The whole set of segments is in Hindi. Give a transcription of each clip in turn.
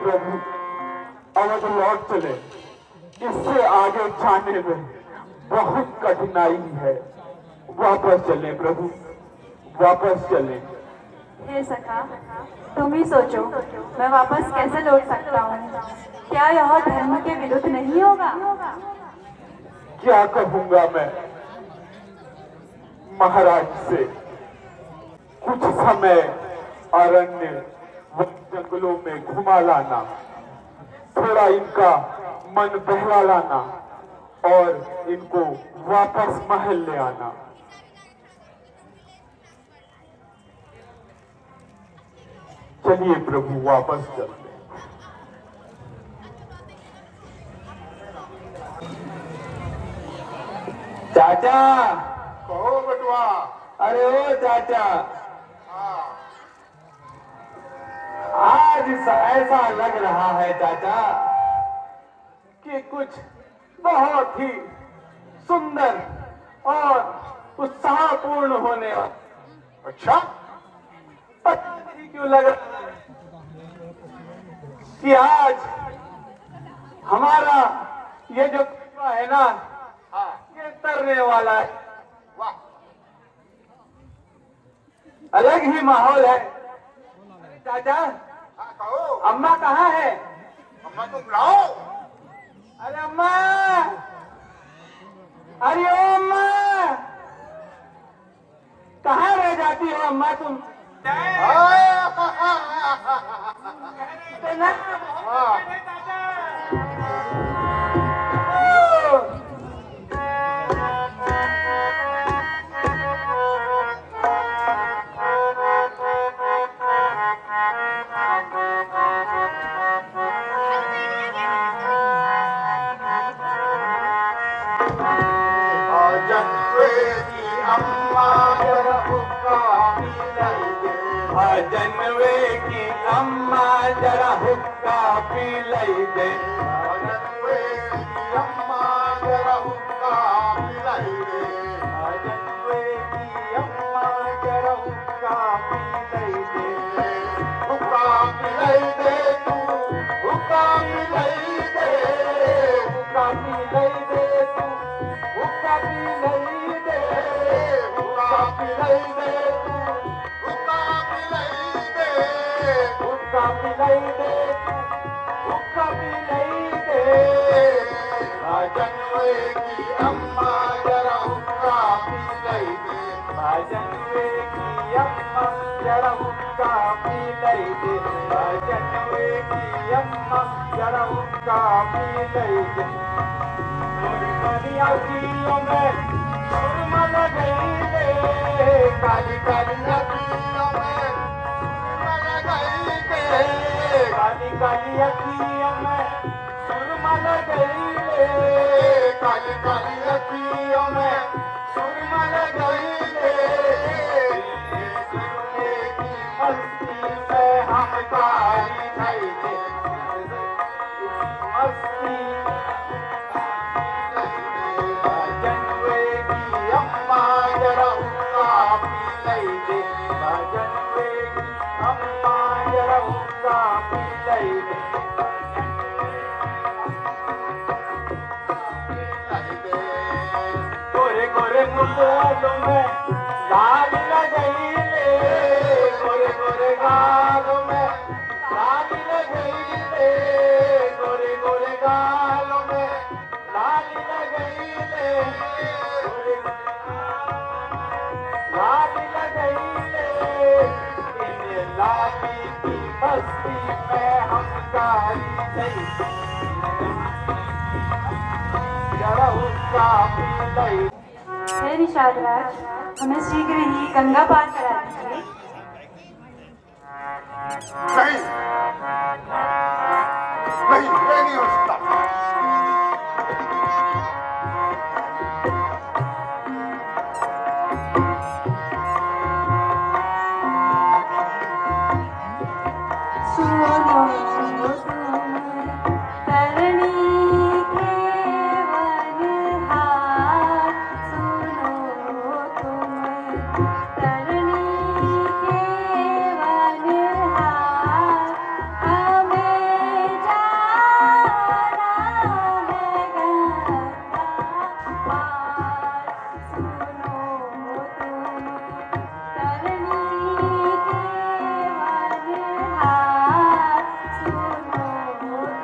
प्रभु अवध लौट चले। इससे आगे जाने में बहुत कठिनाई है। वापस चले प्रभु, वापस चले। हे सखा, तुम ही सोचो, मैं वापस कैसे लौट सकता हूँ? क्या यह धर्म के विरुद्ध नहीं होगा? क्या कहूंगा मैं महाराज से? कुछ समय अरण्य जंगलों में घुमा लाना, थोड़ा इनका मन बहला लाना और इनको वापस महल ले आना। चलिए प्रभु, वापस चलते। चाचा, कहो बटुआ। अरे ओ चाचा, हाँ। आज ऐसा लग रहा है चाचा कि कुछ बहुत ही सुंदर और उत्साहपूर्ण होने वाला। अच्छा, पता नहीं क्यों लग रहा है कि आज हमारा ये जो कछुआ है ना, हाँ। ये तरने वाला है। वाह, अलग ही माहौल है। चाचा, हाँ कहो। अम्मा कहाँ है? अम्मा को बुलाओ। अरे अम्मा, अरे ओ अम्मा, कहाँ रह जाती हो अम्मा तुम? जनवे की अम्मा जरा हुक्का पी लई दे। जनवे की अम्मा जरा हुक्का पिलाई दे। जनवे की अम्मा जरा हुक्का पी लई दे। हुक्का पिलाई दे तू, हुक्का पिलाई दे। हुक्का पी लई दे तू, हुक्का पी लई दे। हुक्का पिलाई दे तू, हुक्का पिलाई दे। हुक्का पी लई दे तू, हुक्का पी लई दे। जनवे की अम्मा जरा हुक्का पिलाई दे। जनवे की अम्मा जरा हुक्का पी लई दे। जनवे की अम्मा जरा हुक्का पी लई दे। सुरमनी अखियों में सुरमा लगाई दे। काली काली नदियों में सुरमा लगाई दे। काली काली अखियों में सुरमा लगाई दे। काली काली अखियों में सुरमा लगाई दे। सुरमे की मस्ती में हम काली खाई दे। मस्ती जनवे की अम्मा जरा हुक्का पिलाई दे। जनवे की अम्मा जरा हुक्का पी लई दे। पिलाई दे। गोरे गोरे मुंडों में लाल लगाई ले। गोरे गोरे गालों में लाल लगाई ले। गोरे गोरे गालों में लाल लगाई ले। गोरे लाल लगाई ले। इन लाली की बस्ती में हम गाली नहीं। जरा हुक्का पी लई। हे निषाद राज, हमें शीघ्र ही गंगा पार करा दीजिए। नहीं, ये नहीं हो सकता। सुनो तुम तरनी के वनहार, सुनो तुम तरनी के वनहार, हमें जाना है गंगा पार। सुनो तुम तरनी के वनहार, सुनो तुम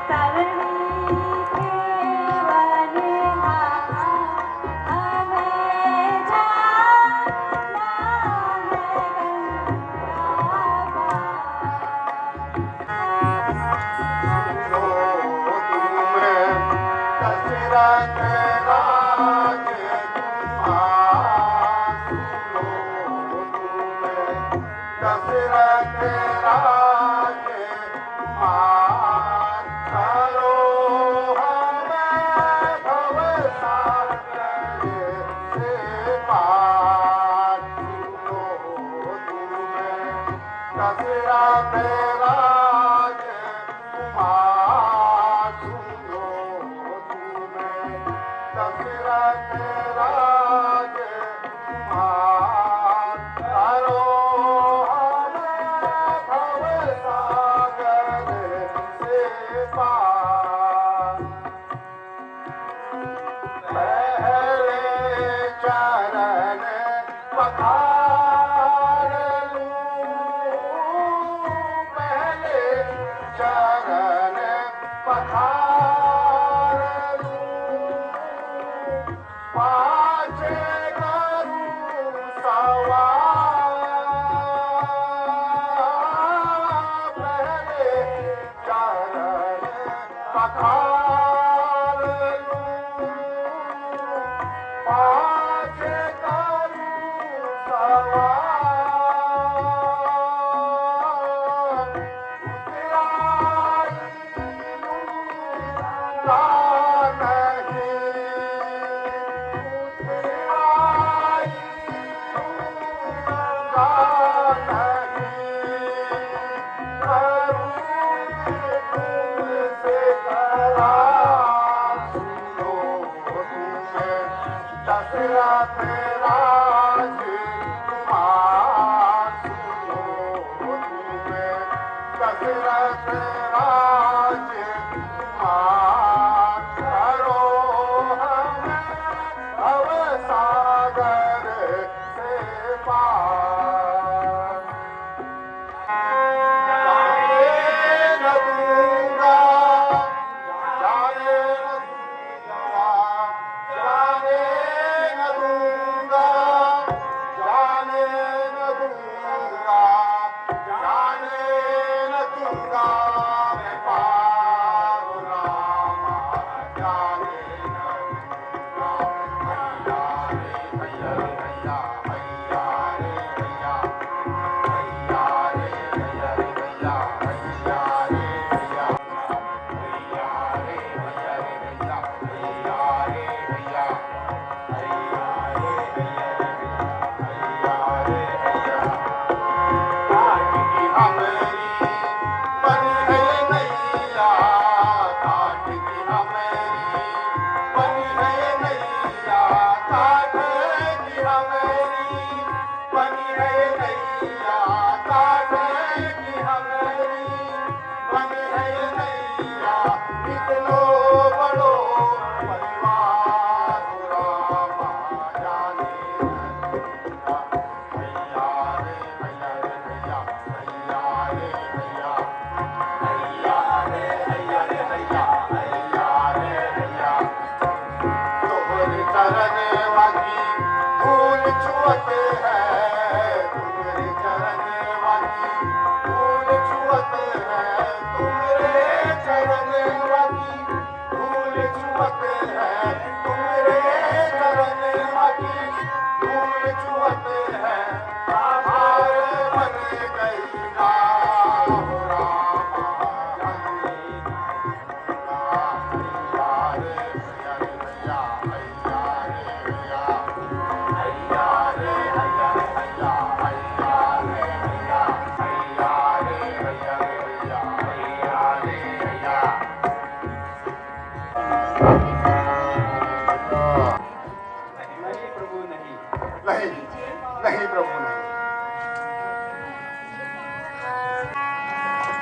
तरनी के वनहार, हमें जाना है गंगा दशरथ राजकुमार, करो हमें भव सागर से पार। सुनो तुम्हें दशरथ राजकुमार, सुनो तुम्हें दशरथ राजकुमार, करो भव सागर से पार। पहले चरण पखार लूं, पहले चरण पखार लूं, पाछे करूं सवार। पहले चरण पखार लूं, पाछे करूं सवार। उतराई लूंगा नहीं, उतराई लूंगा नहीं, करूंगी तुमसे करार। सुनो तुम्हें दशरथ राजकुमार, सुनो तुम्हें दशरथ राजकुमार, करो हमें भव सागर से पार। जाने न दूंगा, जाने न दूंगा, जाने न दूंगा, जाने न दूंगा, जाने न दूंगा मैं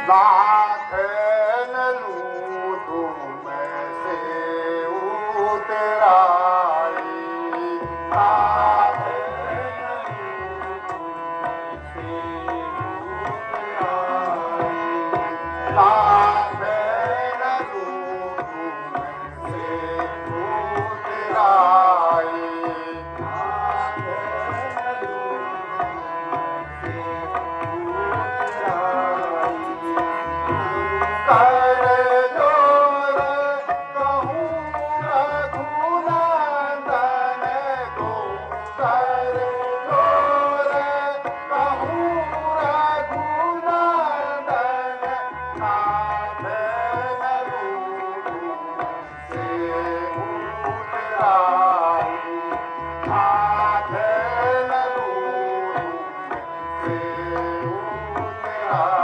लाख न लूटूं मैं से उतराई लाख न लूटूं मैं से उतराई लाख न लूटूं मैं से उतराई लाख न लूटूं मैं से उतराई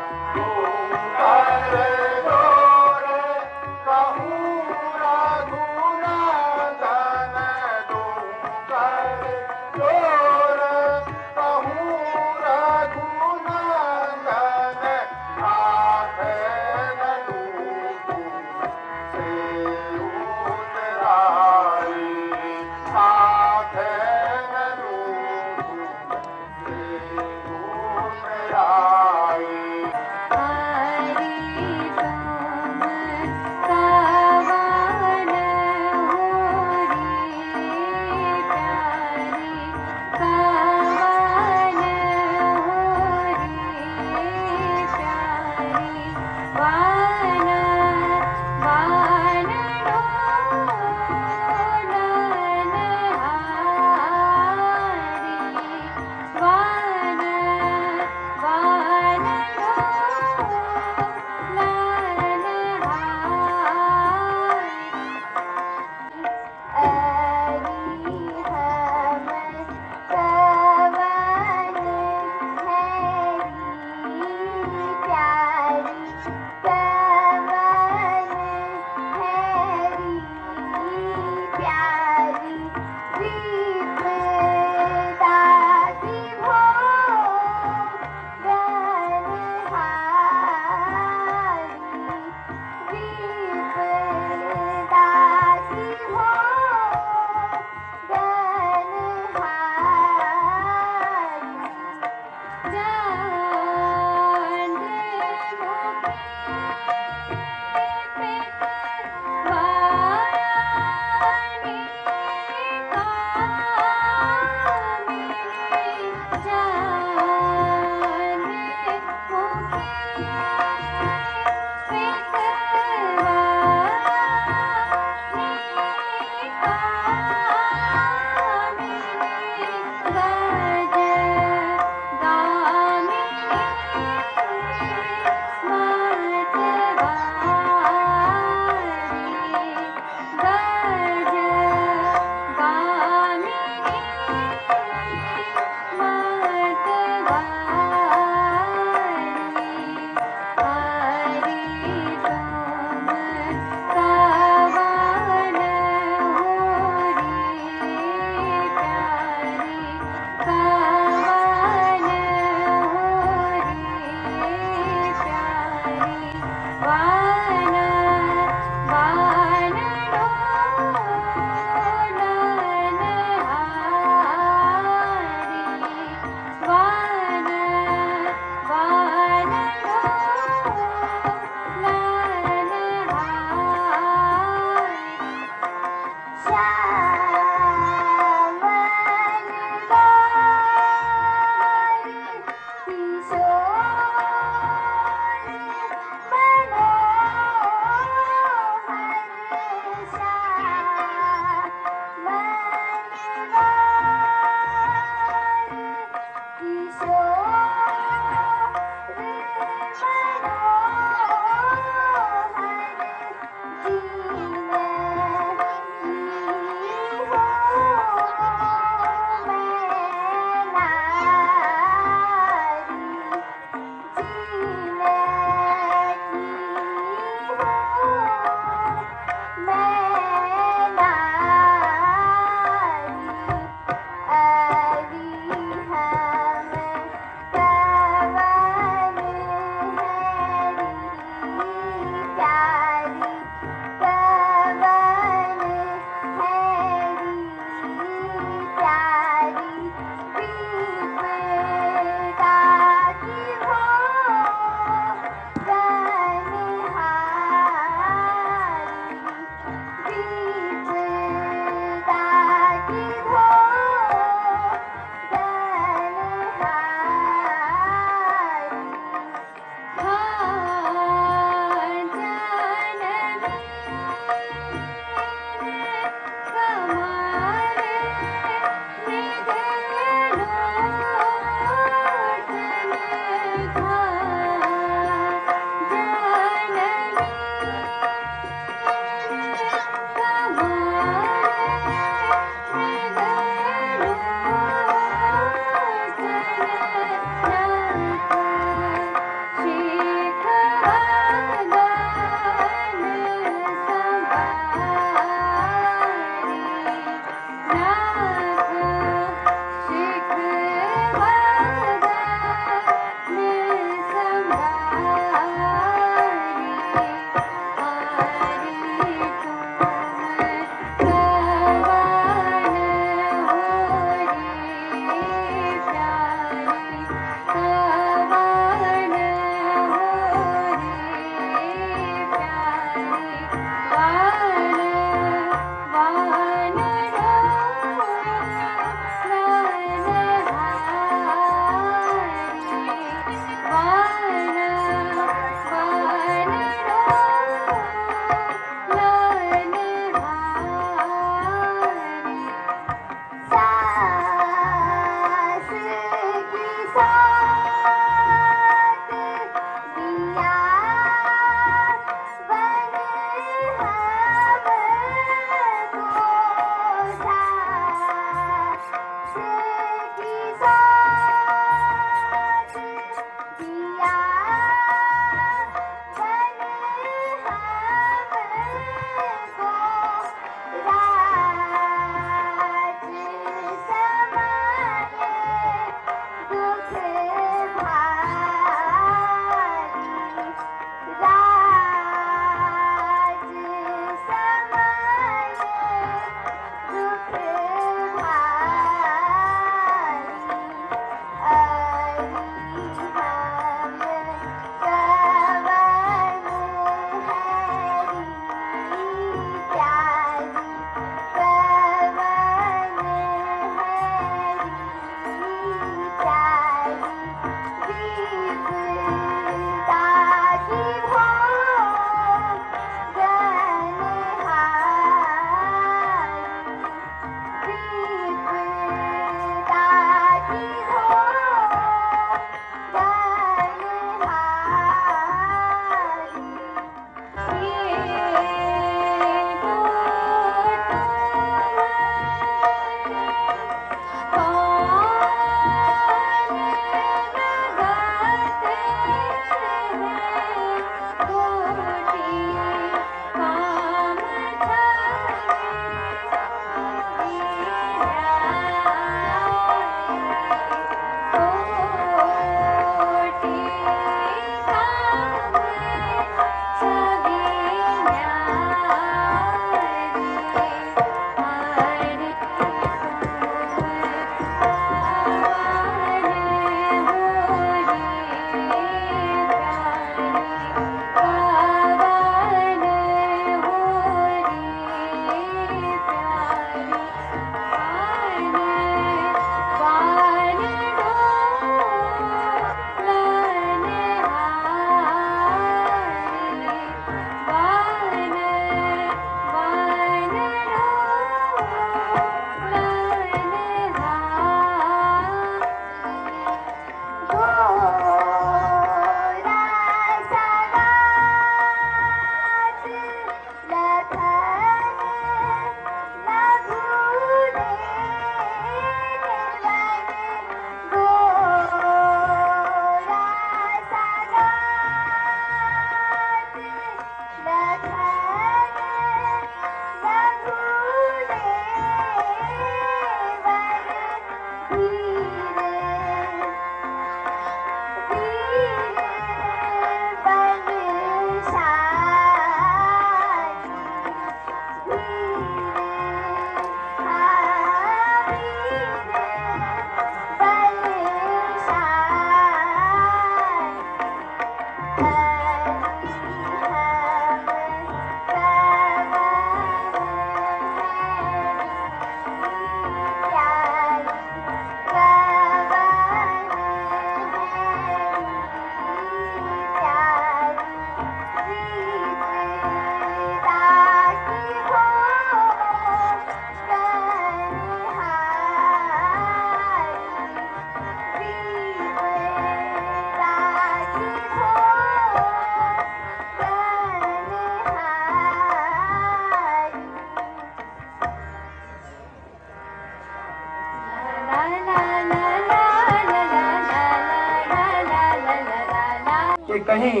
कि कहीं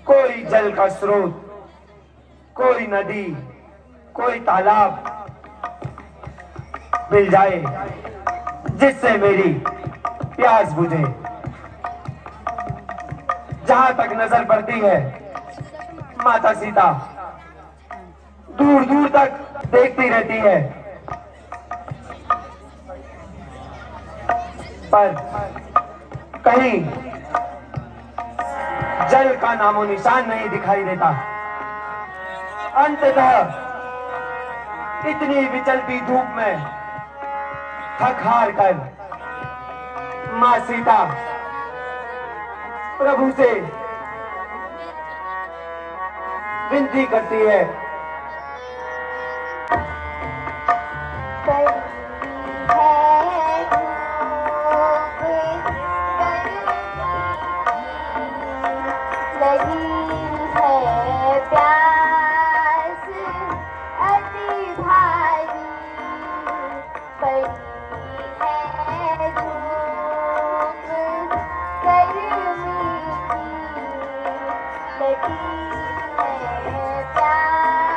कोई जल का स्रोत, कोई नदी, कोई तालाब मिल जाए जिससे मेरी प्यास बुझे। जहां तक नजर पड़ती है माता सीता दूर दूर तक देखती रहती है, पर कहीं जल का नामो निशान नहीं दिखाई देता। अंततः इतनी विचलती धूप में थक हार कर मां सीता प्रभु से विनती करती है। लगी है प्यास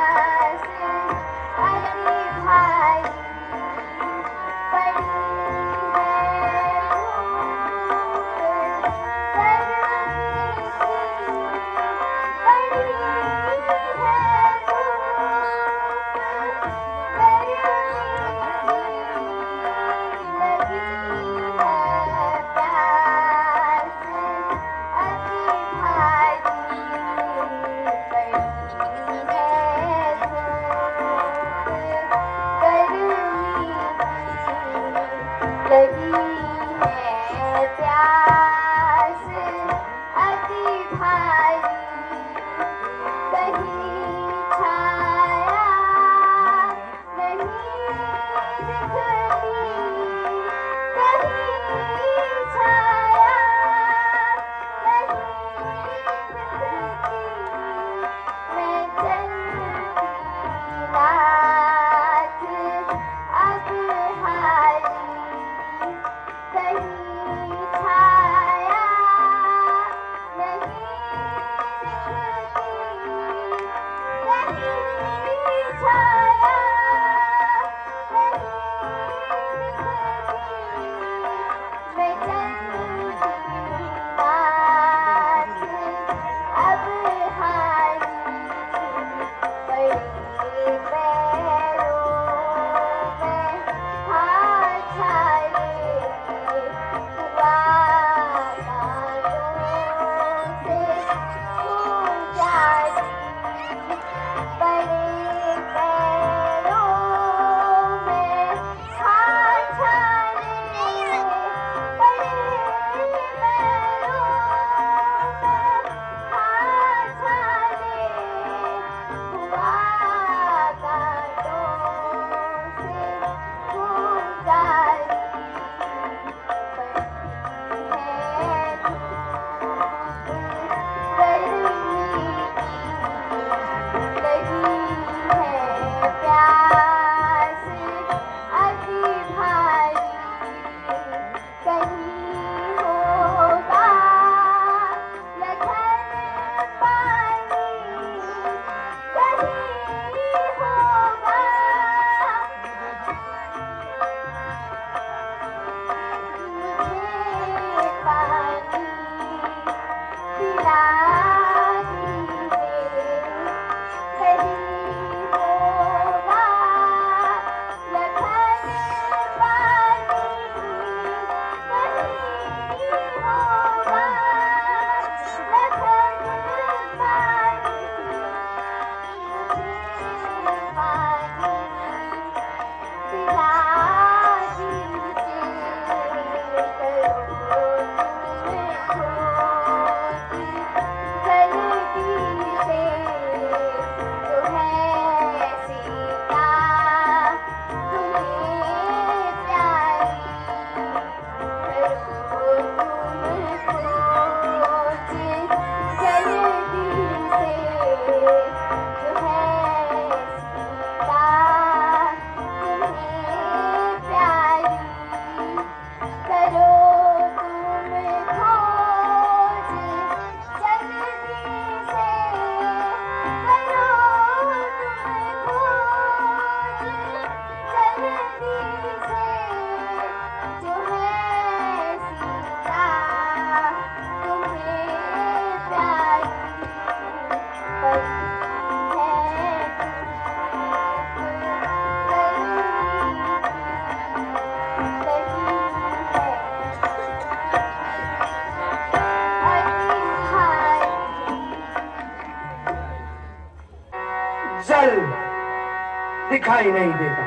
दिखाई नहीं देता।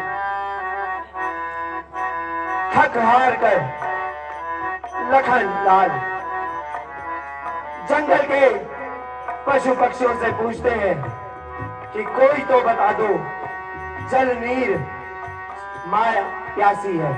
थक हार कर लखन लाल जंगल के पशु पक्षियों से पूछते हैं कि कोई तो बता दो, जल नीर माया प्यासी है।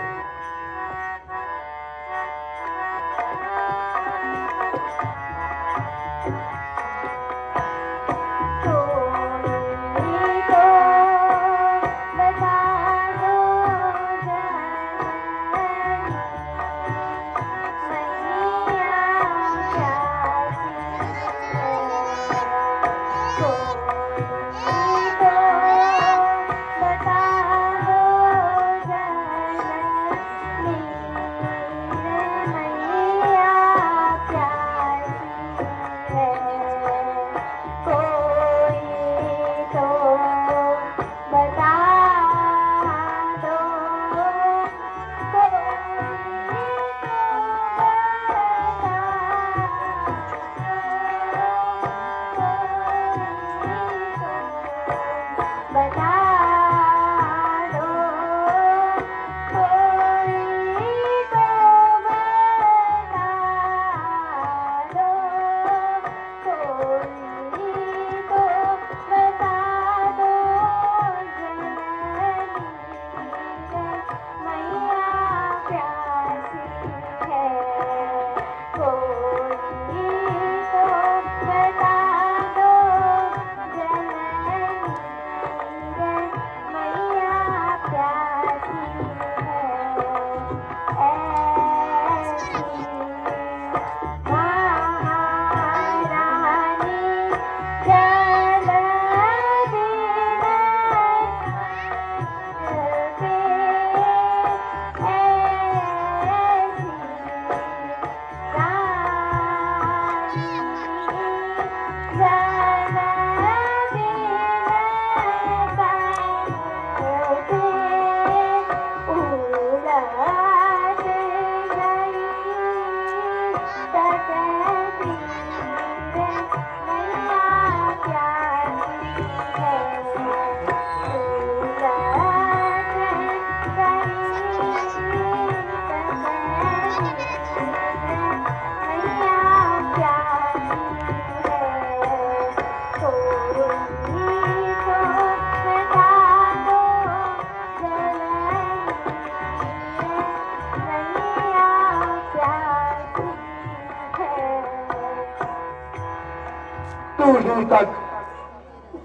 दूर दूर तक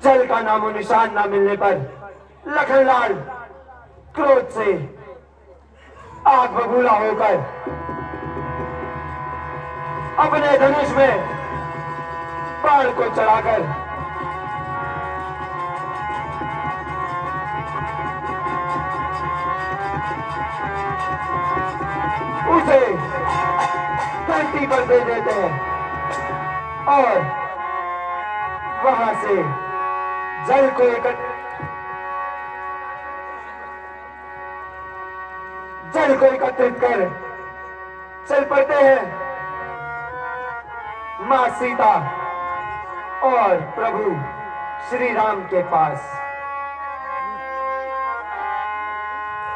जल का नामो निशान न मिलने पर लखनलाल क्रोध से आग बबूला होकर अपने धनुष में बाण को चढ़ाकर उसे धरती पर दे देते हैं और वहां से जल को एकत्रित कर चल पड़ते हैं मां सीता और प्रभु श्री राम के पास।